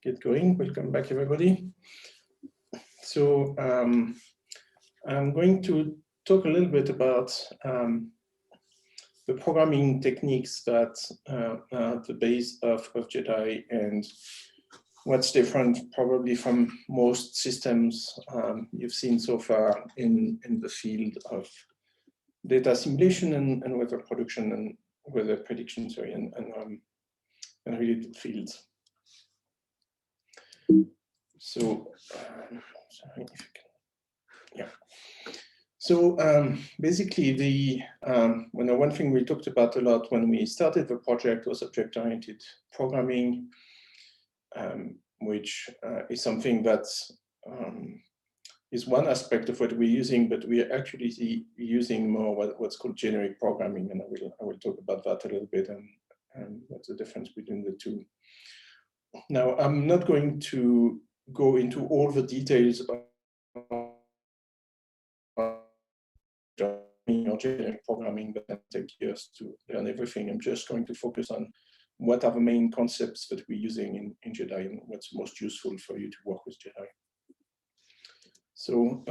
get going. Welcome back, everybody. So I'm going to talk a little bit about the programming techniques that are at the base of JEDI and what's different probably from most systems you've seen so far in the field of data simulation and weather production and weather prediction, sorry, and related fields. So, sorry if you can, yeah. So basically, the one thing we talked about a lot when we started the project was object-oriented programming, which is something that is one aspect of what we're using, but we are actually using more what's called generic programming, and I will talk about that a little bit and what's the difference between the two. Now, I'm not going to go into all the details of generic programming that can take years to learn everything. I'm just going to focus on what are the main concepts that we're using in JEDI and what's most useful for you to work with JEDI. So,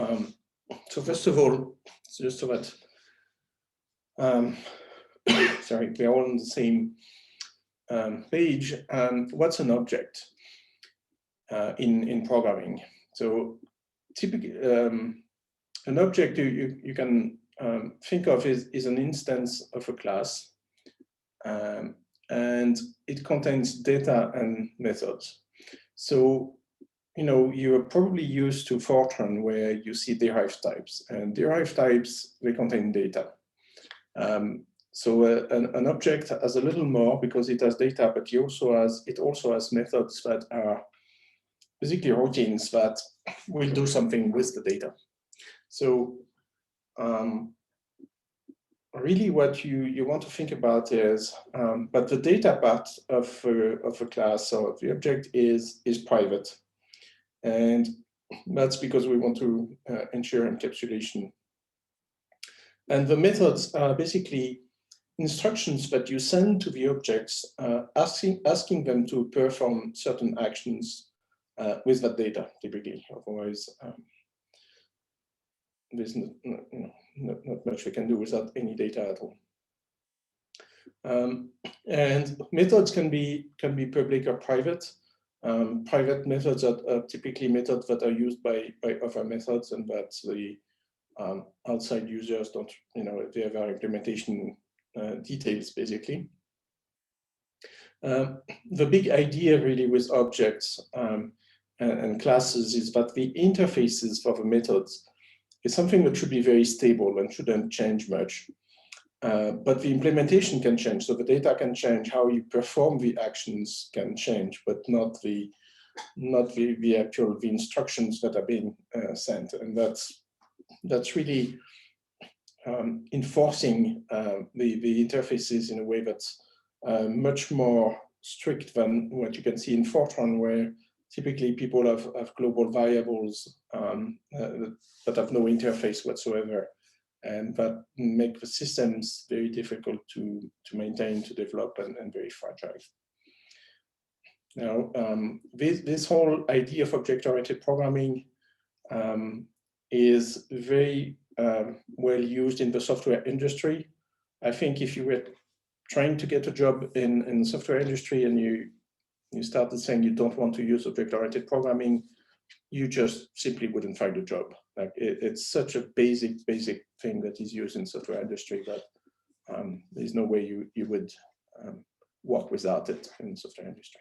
so first of all, just so that, sorry, we're all on the same page. What's an object in programming? So, typically, an object you can think of is an instance of a class, and it contains data and methods. So, you know, you're probably used to Fortran where you see derived types, and derived types, they contain data. So an object has a little more because it has data, but it also has methods that are basically routines that will do something with the data. So really what you want to think about is, but the data part of a class or the object is private. And that's because we want to ensure encapsulation. And the methods are basically instructions that you send to the objects, asking them to perform certain actions with that data, typically. Otherwise, there's not much we can do without any data at all. And methods can be public or private. Private methods are typically methods that are used by other methods, and that the outside users don't, they have our implementation details, basically. The big idea really with objects and classes is that the interfaces for the methods is something that should be very stable and shouldn't change much. But the implementation can change, so the data can change, how you perform the actions can change, but not the actual instructions that are being sent, and that's really enforcing the interfaces in a way that's much more strict than what you can see in Fortran, where typically people have global variables that have no interface whatsoever, and that make the systems very difficult to maintain, to develop, and very fragile. Now, this whole idea of object-oriented programming is very well used in the software industry. I think if you were trying to get a job in the software industry and you started saying you don't want to use object-oriented programming, you just simply wouldn't find a job. Like it's such a basic thing that is used in software industry that there's no way you would work without it in the software industry.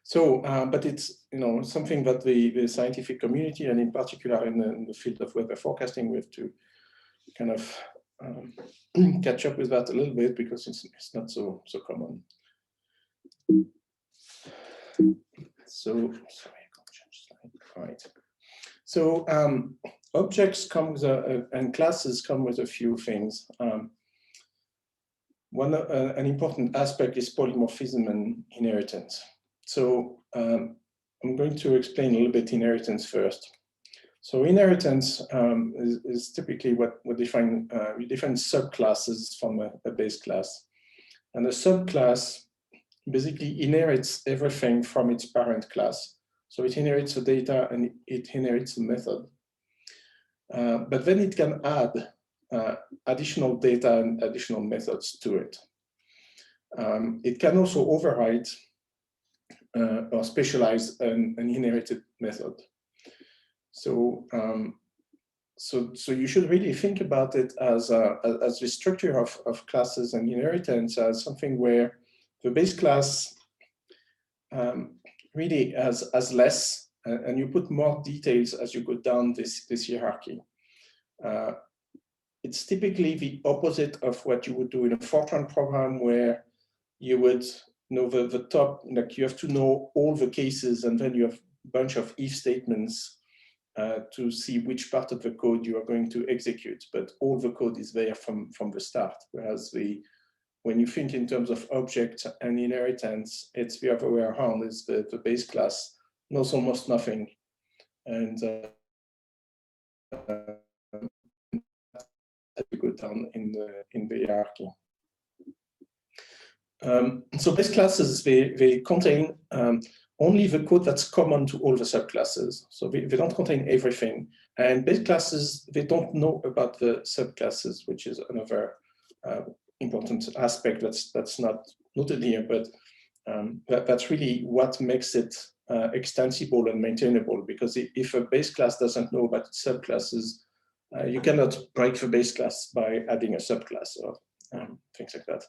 So, but it's something that the scientific community, and in particular in the field of weather forecasting, we have to kind of catch up with that a little bit, because it's not so common. So, sorry, I can't change slide. All right. So objects come with and classes come with a few things. An important aspect is polymorphism and inheritance. So I'm going to explain a little bit inheritance first. So inheritance is typically what we define subclasses from a base class. And a subclass basically inherits everything from its parent class. So it inherits the data and it inherits the method. But then it can add additional data and additional methods to it. It can also override or specialize an inherited method. So, so you should really think about it as the structure of classes and inheritance as something where the base class really has less, and you put more details as you go down this hierarchy. It's typically the opposite of what you would do in a Fortran program, where you would know the top, like you have to know all the cases, and then you have a bunch of if statements to see which part of the code you are going to execute. But all the code is there from the start. Whereas when you think in terms of object and inheritance, it's the other way around. Is the base class knows almost nothing, and as you go down in the hierarchy. So base classes, they contain only the code that's common to all the subclasses. So they don't contain everything. And base classes, they don't know about the subclasses, which is another important aspect that's not noted here, but that's really what makes it extensible and maintainable. Because if a base class doesn't know about its subclasses, you cannot break the base class by adding a subclass or things like that.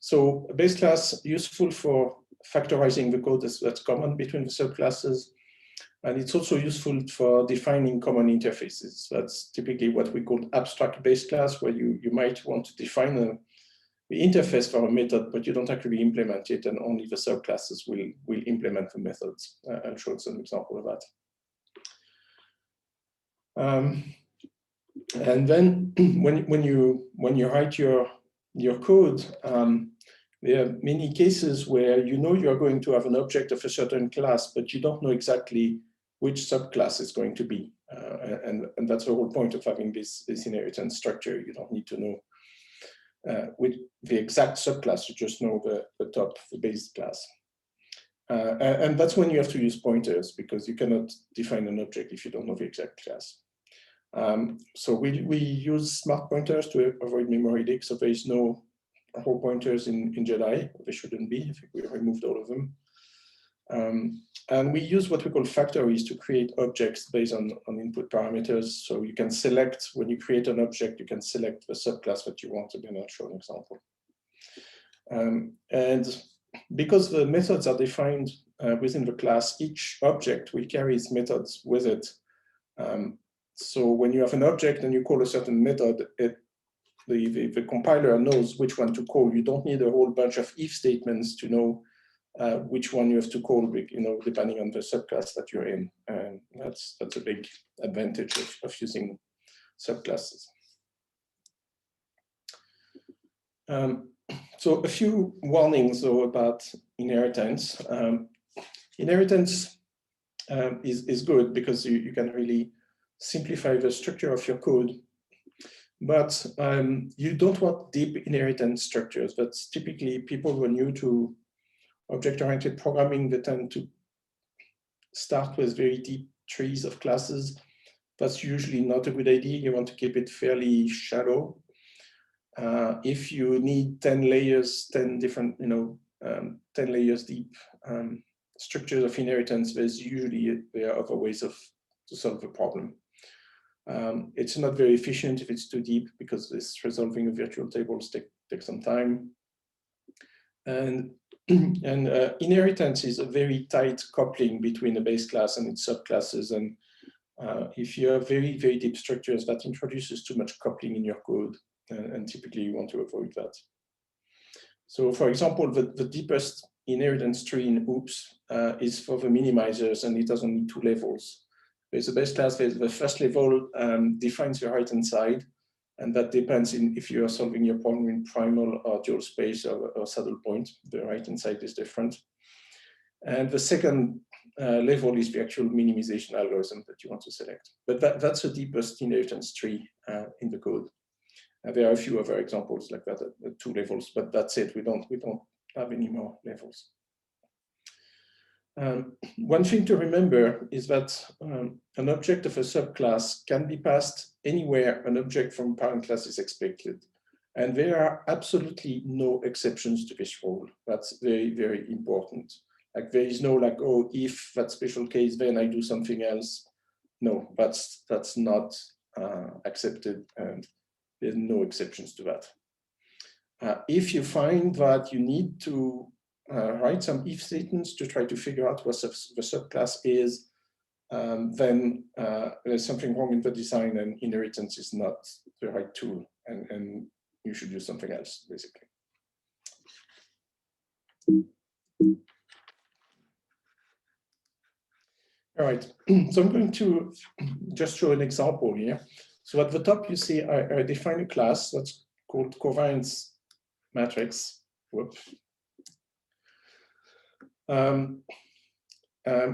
So a base class useful for factorizing the code that's common between the subclasses. And it's also useful for defining common interfaces. That's typically what we call abstract base class, where you might want to define the interface for a method, but you don't actually implement it, and only the subclasses will implement the methods. I'll show some example of that. And then when you write your code, there are many cases where you know you're going to have an object of a certain class, but you don't know exactly which subclass is going to be. And that's the whole point of having this inheritance structure. You don't need to know with the exact subclass, you just know the top, the base class. And that's when you have to use pointers, because you cannot define an object if you don't know the exact class. So we use smart pointers to avoid memory leak. So there is no row pointers in JEDI. There shouldn't be. I think we removed all of them. And we use what we call factories to create objects based on input parameters. So you can select, when you create an object, you can select the subclass that you want. Again, I'll show an example. And because the methods are defined within the class, each object will carry its methods with it. So when you have an object and you call a certain method, the compiler knows which one to call. You don't need a whole bunch of if statements to know which one you have to call, depending on the subclass that you're in. And that's a big advantage of using subclasses. So a few warnings though about inheritance. Inheritance is good because you can really simplify the structure of your code, but you don't want deep inheritance structures. That's typically people who are new to object-oriented programming, they tend to start with very deep trees of classes. That's usually not a good idea. You want to keep it fairly shallow. If you need 10 layers, 10 different, 10 layers deep structures of inheritance, there are other ways to solve the problem. It's not very efficient if it's too deep, because this resolving of virtual tables takes some time. And inheritance is a very tight coupling between the base class and its subclasses. And if you have very, very deep structures, that introduces too much coupling in your code. And typically you want to avoid that. So for example, the deepest inheritance tree in OOPS is for the minimizers, and it doesn't need 2 levels. There's a base class, the first level defines your right-hand side, and that depends in if you are solving your problem in primal or dual space or saddle point. The right-hand side is different. And the second level is the actual minimization algorithm that you want to select. But that's the deepest inheritance tree in the code. There are a few other examples like that at 2 levels, but that's it. We don't have any more levels. One thing to remember is that an object of a subclass can be passed anywhere an object from parent class is expected. And there are absolutely no exceptions to this rule. That's very, very important. Like there is no like, oh, if that special case, then I do something else. No, that's not accepted, and there's no exceptions to that. If you find that you need to write some if statements to try to figure out what the subclass is, then there's something wrong in the design, and inheritance is not the right tool, and you should use something else, basically. All right, so I'm going to just show an example here. So at the top, you see I define a class that's called covariance matrix. Whoops.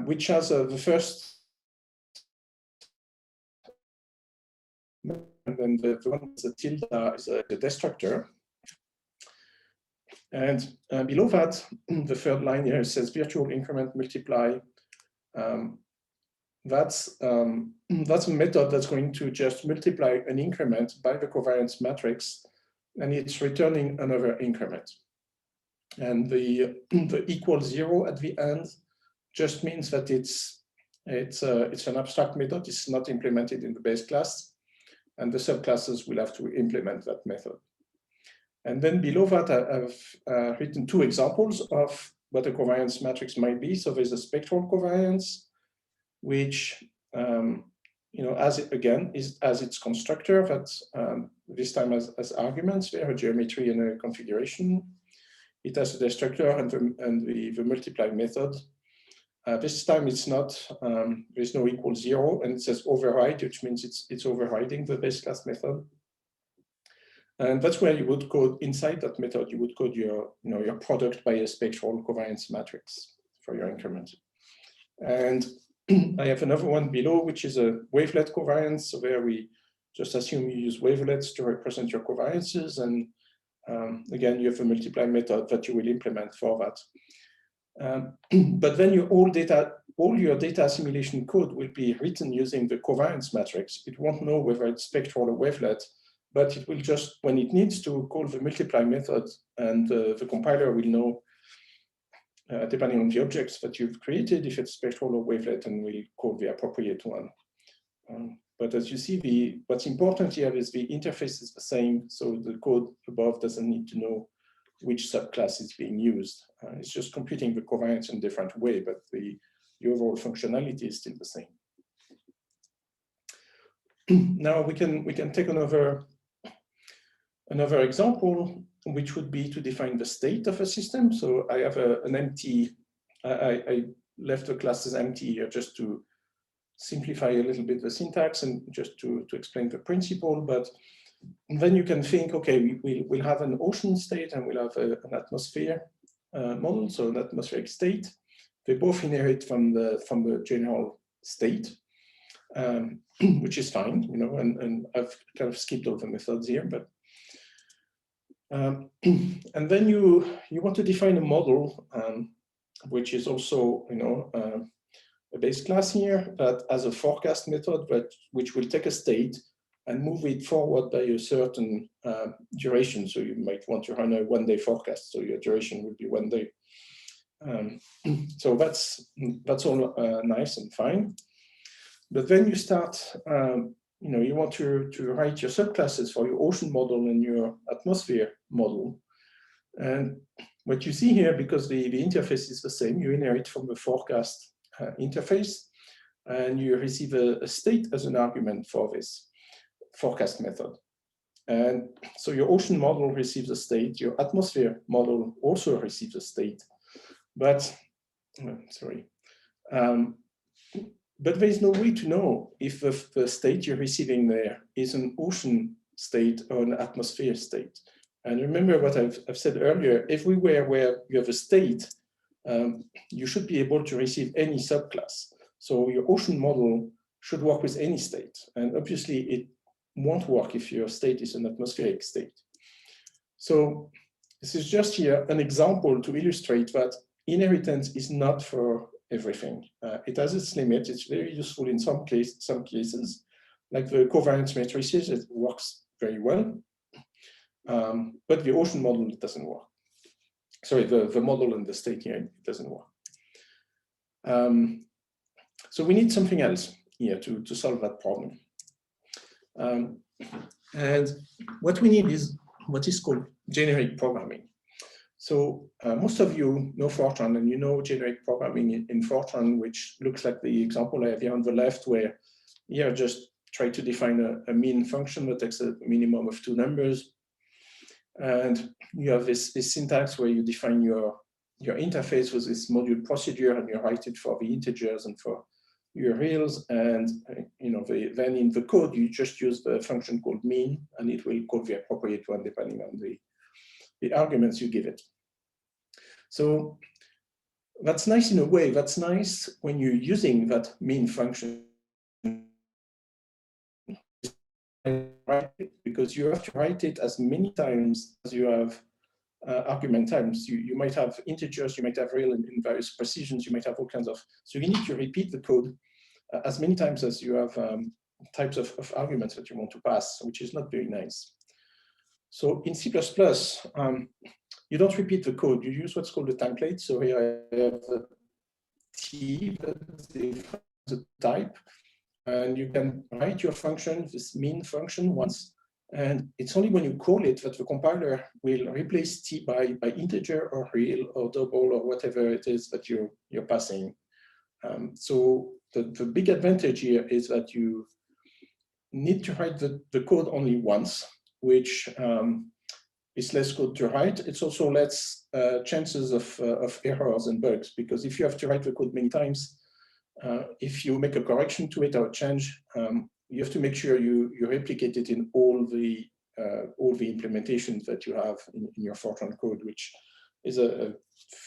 Which has the first, and then the one with the tilde is a destructor. And below that, the third line here says virtual increment multiply. That's a method that's going to just multiply an increment by the covariance matrix, and it's returning another increment. And the equal 0 at the end just means that it's an abstract method. It's not implemented in the base class, and the subclasses will have to implement that method. And then below that, I've written 2 examples of what a covariance matrix might be. So there's a spectral covariance, which as its constructor, that this time as arguments, there are a geometry and a configuration. It has a destructor and the multiply method. This time it's not, there's no equal 0, and it says override, which means it's overriding the base class method. And that's where you would code inside that method, you would code your product by a spectral covariance matrix for your increment. And I have another one below, which is a wavelet covariance. So there we just assume you use wavelets to represent your covariances. And again, you have a multiply method that you will implement for that. But then all your data assimilation code will be written using the covariance matrix. It won't know whether it's spectral or wavelet, but it will just, when it needs to, call the multiply method, and the compiler will know, depending on the objects that you've created, if it's spectral or wavelet, and will call the appropriate one. But as you see, what's important here is the interface is the same, so the code above doesn't need to know which subclass is being used. It's just computing the covariance in a different way, but the overall functionality is still the same. Now we can take another example, which would be to define the state of a system. So I have an empty, I left the class as empty here just to simplify a little bit the syntax and just to explain the principle. But then you can think, okay, we'll have an ocean state and we'll have an atmosphere model, so an atmospheric state. They both inherit from the general state, which is fine, and I've kind of skipped all the methods here, but and then you want to define a model, which is also a base class here that has a forecast method, which will take a state and move it forward by a certain duration. So you might want to run a one-day forecast, so your duration would be 1 day. So that's all nice and fine. But then you start, you want to write your subclasses for your ocean model and your atmosphere model. And what you see here, because the interface is the same, you inherit from the forecast interface, and you receive a state as an argument for this forecast method. And so your ocean model receives a state, your atmosphere model also receives a state, but but there is no way to know if the state you're receiving there is an ocean state or an atmosphere state. And remember what I've said earlier, everywhere where you have a state, you should be able to receive any subclass. So your ocean model should work with any state. And obviously won't work if your state is an atmospheric state. So this is just here an example to illustrate that inheritance is not for everything. It has its limits. It's very useful in some cases, like the covariance matrices. It works very well, but the ocean model, it doesn't work. Sorry, the model and the state here, it doesn't work. So we need something else here to solve that problem. And what we need is what is called generic programming. So most of you know Fortran, and you know generic programming in Fortran, which looks like the example I have here on the left, where here just try to define a mean function that takes a minimum of 2 numbers. And you have this syntax where you define your interface with this module procedure, and you write it for the integers and for your reals. And then in the code, you just use the function called mean, and it will call the appropriate one depending on the arguments you give it. So that's nice in a way. That's nice when you're using that mean function, because you have to write it as many times as you have argument times. You might have integers, you might have real in various precisions, you might have all kinds of, so you need to repeat the code as many times as you have types of arguments that you want to pass, which is not very nice. So in C++, you don't repeat the code, you use what's called a template. So here I have the T, the type, and you can write your function, this mean function, once. And it's only when you call it that the compiler will replace T by integer or real or double or whatever it is that you're passing. So the big advantage here is that you need to write the code only once, which is less code to write. It's also less chances of errors and bugs, because if you have to write the code many times, if you make a correction to it or a change, you have to make sure you replicate it in all the implementations that you have in your Fortran code, which is a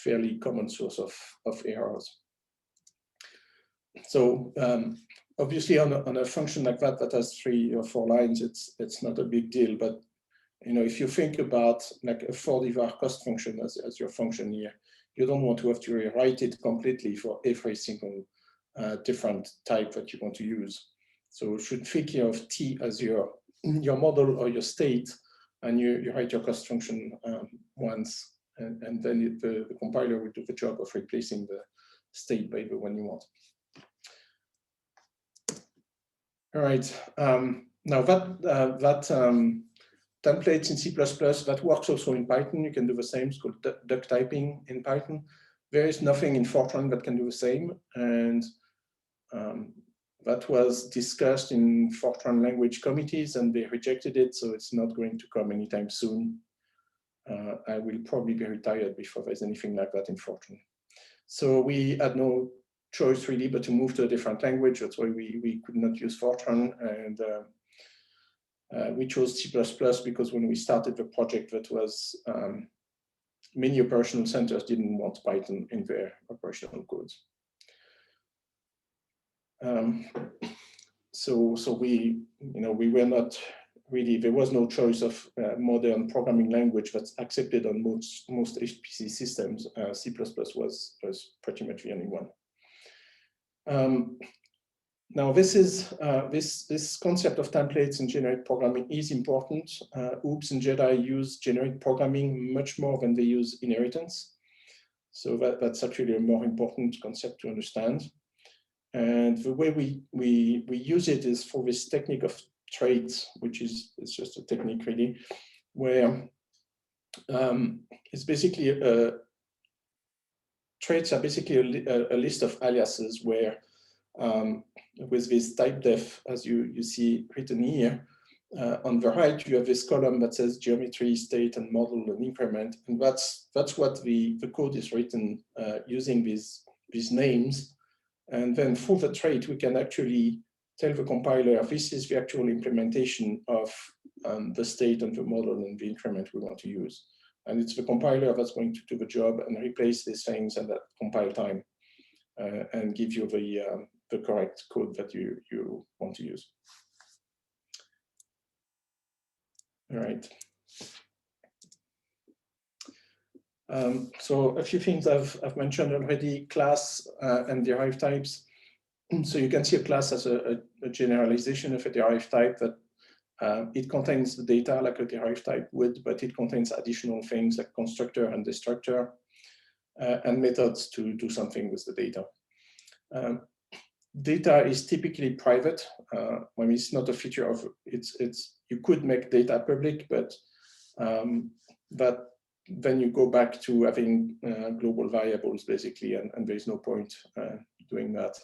fairly common source of errors. So obviously on a function like that has 3 or 4 lines, it's not a big deal. But if you think about like a 4-divar cost function as your function here, you don't want to have to rewrite it completely for every single different type that you want to use. So you should think of T as your model or your state, and you write your cost function once, and then the compiler will do the job of replacing the state by the one you want. All right. Now that templates in C++, that works also in Python. You can do the same. It's called duck typing in Python. There is nothing in Fortran that can do the same, and that was discussed in Fortran language committees, and they rejected it, so it's not going to come anytime soon. I will probably be retired before there's anything like that in Fortran. So we had no choice really but to move to a different language. That's why we could not use Fortran, and we chose C++ because when we started the project, that was many operational centers didn't want Python in their operational codes. So we were not really, there was no choice of modern programming language that's accepted on most HPC systems. C++ was pretty much the only one. Now this concept of templates and generic programming is important. OOPS and JEDI use generic programming much more than they use inheritance. So that's actually a more important concept to understand. And the way we use it is for this technique of traits, which it's just a technique really, where it's basically traits are basically a list of aliases where with this type def, as you see written here, on the right, you have this column that says geometry, state, and model and increment. And that's what the code is written using these names. And then for the trait, we can actually tell the compiler this is the actual implementation of the state and the model and the increment we want to use. And it's the compiler that's going to do the job and replace these things at that compile time and give you the correct code that you want to use. All right. So a few things I've mentioned already: class and derived types. So you can see a class as a generalization of a derived type that it contains the data like a derived type would, but it contains additional things like constructor and destructor and methods to do something with the data. Data is typically private. I mean, it's not a feature of you could make data public, but then you go back to having global variables basically, and there's no point doing that.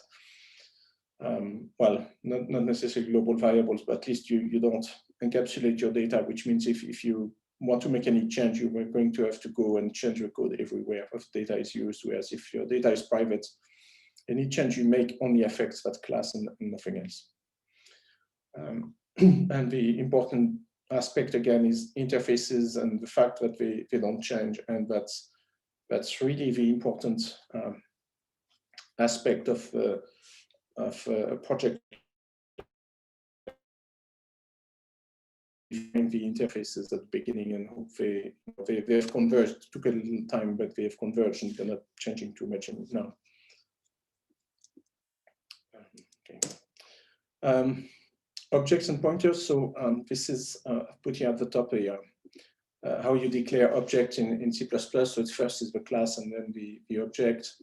Well, not necessarily global variables, but at least you don't encapsulate your data, which means if you want to make any change, you are going to have to go and change your code everywhere if data is used, whereas if your data is private, any change you make only affects that class and nothing else. And the important aspect again is interfaces and the fact that they don't change, and that's really the important aspect of a project. The interfaces at the beginning and hope they have converged. It took a little time, but they have converged and they're not changing too much now. Okay. Objects and pointers. So this is putting at the top here how you declare object in C++. So it's first is the class and then the object,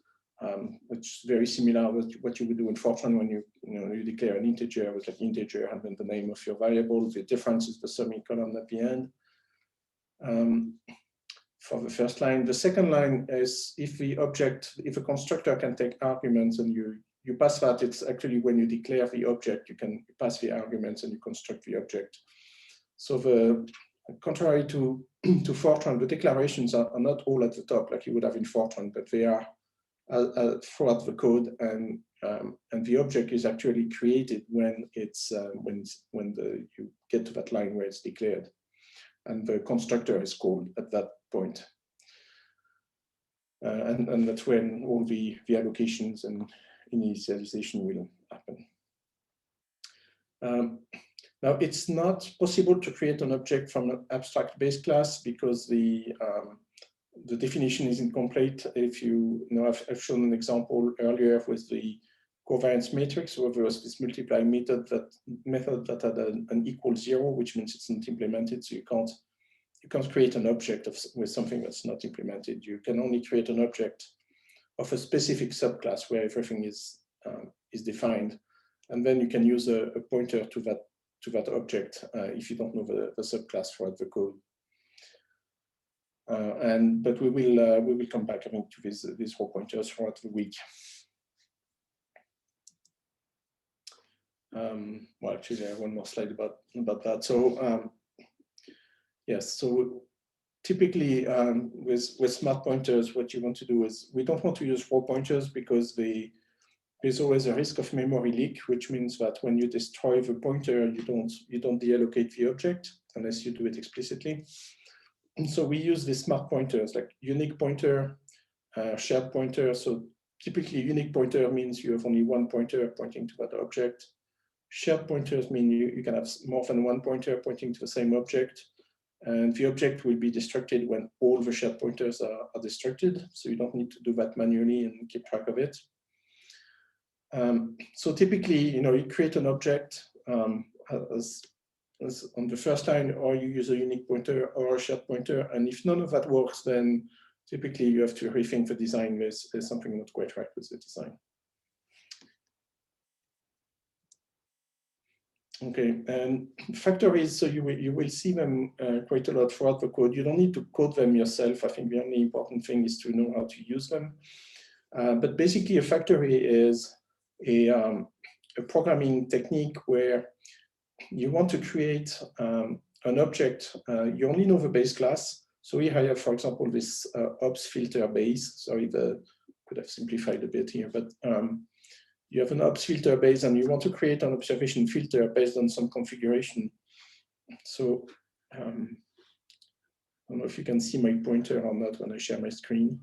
which is very similar with what you would do in Fortran when you declare an integer with like integer and then the name of your variable. The difference is the semicolon at the end. For the first line. The second line is if a constructor can take arguments and you pass that, it's actually when you declare the object, you can pass the arguments and you construct the object. So contrary to Fortran, the declarations are not all at the top like you would have in Fortran, but they are throughout the code, and the object is actually created when you get to that line where it's declared, and the constructor is called at that point. And that's when all the allocations and initialization will happen. Now, it's not possible to create an object from an abstract base class because the definition is incomplete. If I've shown an example earlier with the covariance matrix, where there was this multiply method that had an equal 0, which means it's not implemented. So you can't create an object with something that's not implemented. You can only create an object of a specific subclass where everything is defined, and then you can use a pointer to that object if you don't know the subclass throughout the code. But we will come back, I think, to these raw pointers throughout the week. Well, actually, I have one more slide about that. So yes, so typically with smart pointers, what you want to do is we don't want to use raw pointers because there's always a risk of memory leak, which means that when you destroy the pointer, you don't deallocate the object unless you do it explicitly. And so we use these smart pointers like unique pointer, shared pointer. So typically unique pointer means you have only one pointer pointing to that object. Shared pointers mean you can have more than one pointer pointing to the same object. And the object will be destructed when all the shared pointers are destructed. So you don't need to do that manually and keep track of it. So typically, you create an object as on the first line, or you use a unique pointer or a shared pointer. And if none of that works, then typically you have to rethink the design. There's something not quite right with the design. Okay, and factories, so you will see them quite a lot throughout the code. You don't need to code them yourself. I think the only important thing is to know how to use them. But basically, a factory is a programming technique where you want to create an object. You only know the base class. So here I have, for example, this ops filter base. Sorry, could have simplified a bit here, but you have an ops filter base and you want to create an observation filter based on some configuration. So I don't know if you can see my pointer or not when I share my screen.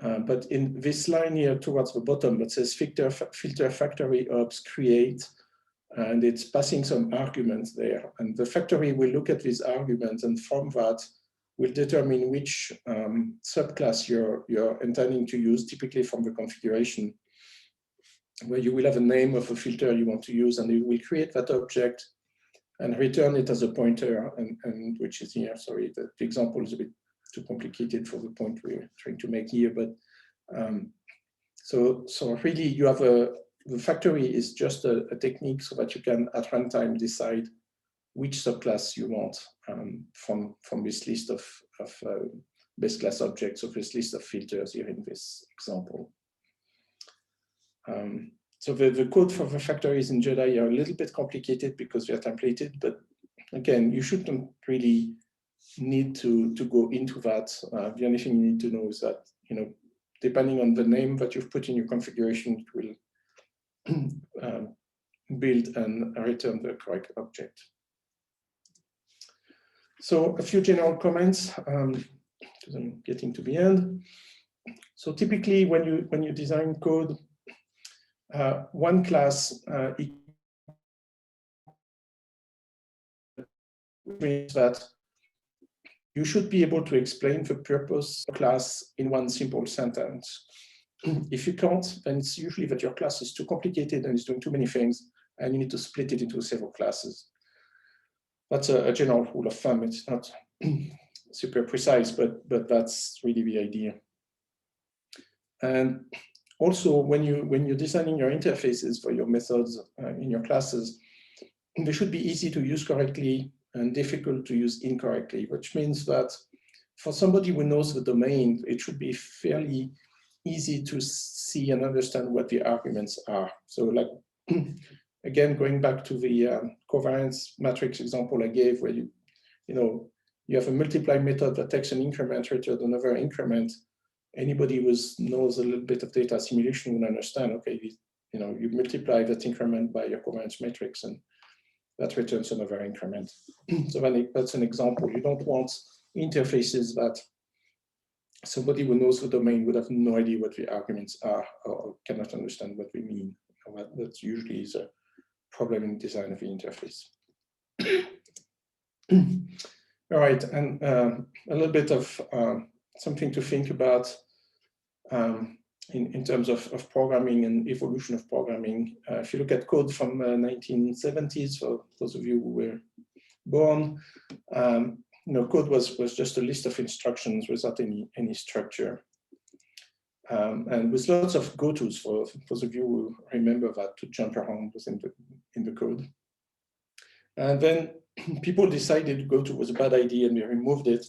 But in this line here towards the bottom, that says filter factory ops create and it's passing some arguments there. And the factory will look at these arguments, and from that will determine which subclass you're intending to use, typically from the configuration, where you will have a name of a filter you want to use, and you will create that object and return it as a pointer, and which is here. Sorry, the example is a bit too complicated for the point we're trying to make here, but so really you have the factory is just a technique so that you can at runtime decide which subclass you want from this list of base class objects, of this list of filters here in this example. So the code for the factories in JEDI are a little bit complicated because they are templated, but again, you shouldn't really need to go into that. The only thing you need to know is that, depending on the name that you've put in your configuration, it will build and return the correct object. So a few general comments, because I'm getting to the end. So typically when you design code, one class means that you should be able to explain the purpose of class in one simple sentence. If you can't, then it's usually that your class is too complicated and is doing too many things, and you need to split it into several classes. That's a general rule of thumb. It's not super precise, but that's really the idea. And also, when you're designing your interfaces for your methods in your classes, they should be easy to use correctly and difficult to use incorrectly, which means that for somebody who knows the domain, it should be fairly easy to see and understand what the arguments are. So like, again, going back to the covariance matrix example I gave, where you have a multiply method that takes an increment, returns another increment. Anybody who knows a little bit of data assimilation will understand, okay, you multiply that increment by your covariance matrix, and that returns another increment. So that's an example. You don't want interfaces that somebody who knows the domain would have no idea what the arguments are or cannot understand what we mean. That usually is a problem in design of the interface. All right, and a little bit of something to think about in terms of programming and evolution of programming. If you look at code from 1970s, for those of you who were born, code was just a list of instructions without any structure. And with lots of go-tos for those of you who remember that, to jump around within in the code. And then people decided go-to was a bad idea and they removed it.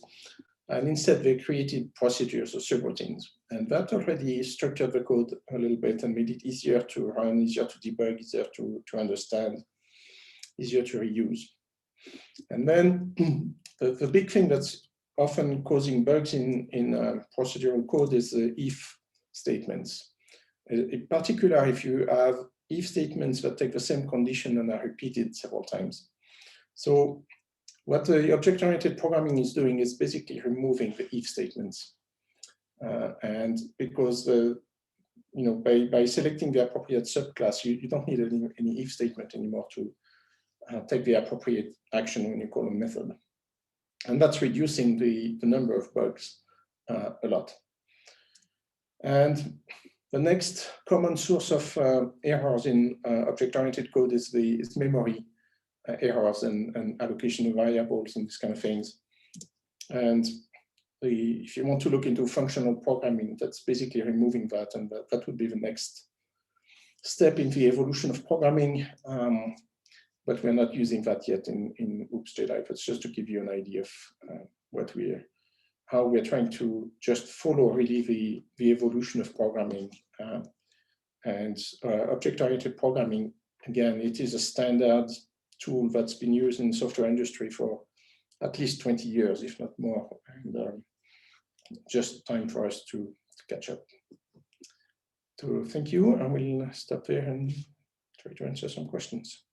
And instead they created procedures or subroutines. And that already structured the code a little bit and made it easier to run, easier to debug, easier to understand, easier to reuse. And then the big thing that's often causing bugs in procedural code is the if statements. In particular, if you have if statements that take the same condition and are repeated several times. So what the object-oriented programming is doing is basically removing the if statements. And because by selecting the appropriate subclass, you don't need any if statement anymore to take the appropriate action when you call a method. And that's reducing the number of bugs a lot. And the next common source of errors in object-oriented code is memory errors and allocation of variables and these kind of things. And if you want to look into functional programming, that's basically removing that, and that would be the next step in the evolution of programming. But we're not using that yet in OOPS JEDI. That's just to give you an idea of how we're trying to just follow really the evolution of programming. And object-oriented programming, again, it is a standard tool that's been used in the software industry for at least 20 years, if not more. And just time for us to catch up. So thank you. I will stop there and try to answer some questions.